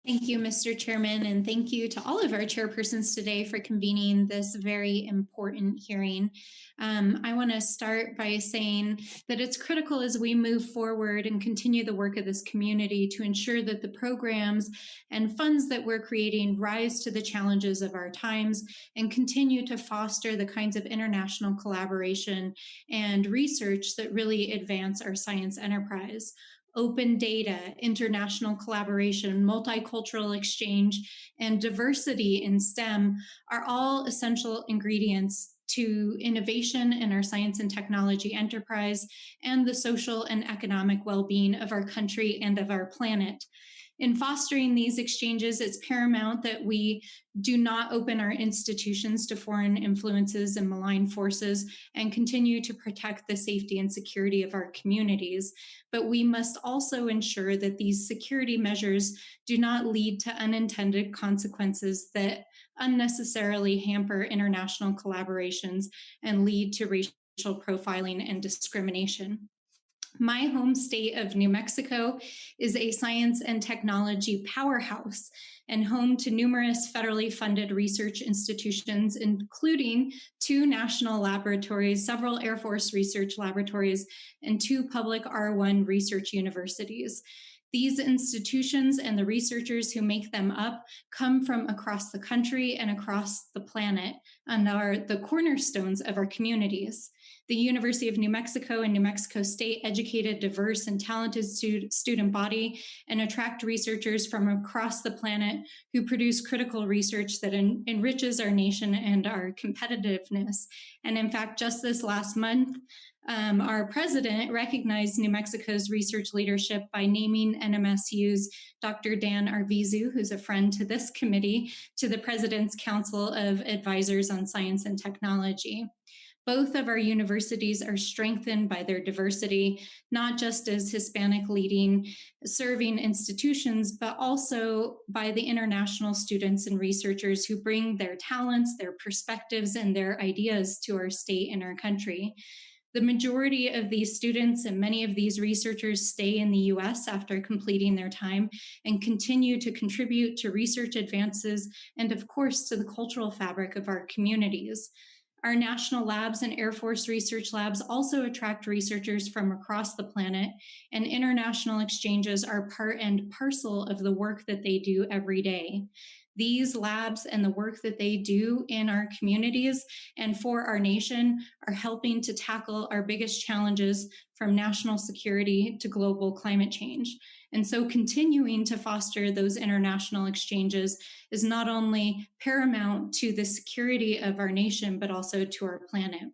Thank you, Mr. Chairman, and thank you to all of our chairpersons today for convening this very important hearing. I want to start by saying that it's critical as we move forward and continue the work of this community to ensure that the programs and funds that we're creating rise to the challenges of our times and continue to foster the kinds of international collaboration and research that really advance our science enterprise. Open data, international collaboration, multicultural exchange, and diversity in STEM are all essential ingredients to innovation in our science and technology enterprise and the social and economic well-being of our country and of our planet. In fostering these exchanges, it's paramount that we do not open our institutions to foreign influences and malign forces and continue to protect the safety and security of our communities. But we must also ensure that these security measures do not lead to unintended consequences that unnecessarily hamper international collaborations and lead to racial profiling and discrimination. My home state of New Mexico is a science and technology powerhouse and home to numerous federally funded research institutions, including 2 national laboratories, several Air Force research laboratories, and 2 public R1 research universities. These institutions and the researchers who make them up come from across the country and across the planet and are the cornerstones of our communities. The University of New Mexico and New Mexico State educate a diverse and talented student body and attract researchers from across the planet who produce critical research that enriches our nation and our competitiveness. And in fact, just this last month, our president recognized New Mexico's research leadership by naming NMSU's Dr. Dan Arvizu, who's a friend to this committee, to the President's Council of Advisors on Science and Technology. Both of our universities are strengthened by their diversity, not just as Hispanic leading serving institutions, but also by the international students and researchers who bring their talents, their perspectives, and their ideas to our state and our country. The majority of these students and many of these researchers stay in the US after completing their time and continue to contribute to research advances and, of course, to the cultural fabric of our communities. Our national labs and Air Force research labs also attract researchers from across the planet, and international exchanges are part and parcel of the work that they do every day. These labs and the work that they do in our communities and for our nation are helping to tackle our biggest challenges, from national security to global climate change. And so continuing to foster those international exchanges is not only paramount to the security of our nation, but also to our planet.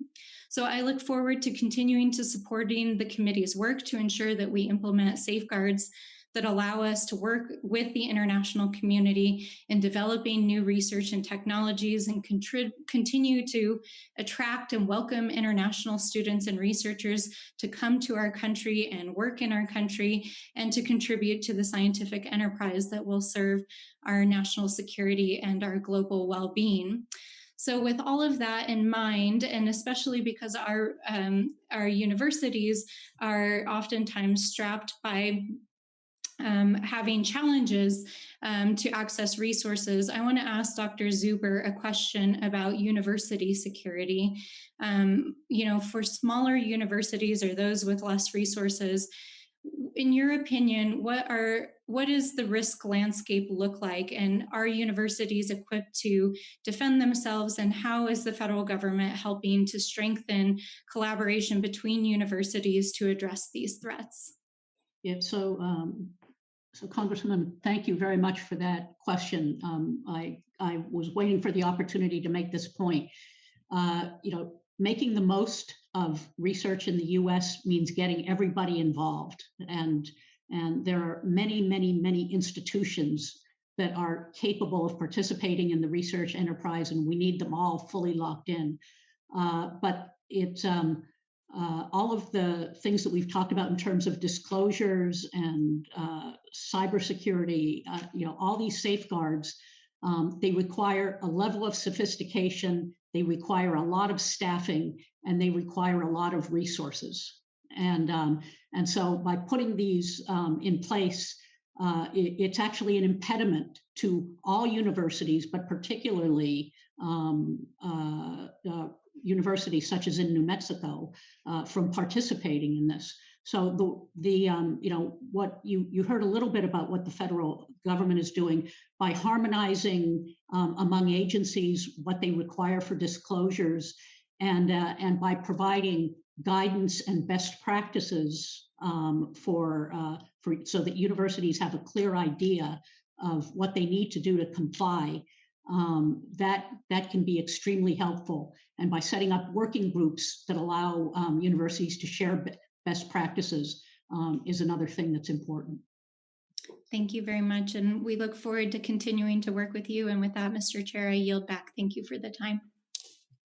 So I look forward to continuing to supporting the committee's work to ensure that we implement safeguards that allow us to work with the international community in developing new research and technologies and continue to attract and welcome international students and researchers to come to our country and work in our country and to contribute to the scientific enterprise that will serve our national security and our global well-being. So with all of that in mind, and especially because our universities are oftentimes strapped by having challenges to access resources, I want to ask Dr. Zuber a question about university security. For smaller universities or those with less resources, in your opinion, what does the risk landscape look like, and are universities equipped to defend themselves, and how is the federal government helping to strengthen collaboration between universities to address these threats? Yeah, so Congresswoman, thank you very much for that question. I was waiting for the opportunity to make this point. Making the most of research in the U.S. means getting everybody involved, and there are many, many, many institutions that are capable of participating in the research enterprise, and we need them all fully locked in. But it's all of the things that we've talked about in terms of disclosures and cybersecurity, all these safeguards, they require a level of sophistication, they require a lot of staffing, and they require a lot of resources. And so by putting these in place, it's actually an impediment to all universities, but particularly universities such as in New Mexico from participating in this. So what you heard a little bit about what the federal government is doing by harmonizing among agencies what they require for disclosures, and by providing guidance and best practices for so that universities have a clear idea of what they need to do to comply. That can be extremely helpful. And by setting up working groups that allow universities to share best practices is another thing that's important. Thank you very much. And we look forward to continuing to work with you. And with that, Mr. Chair, I yield back. Thank you for the time.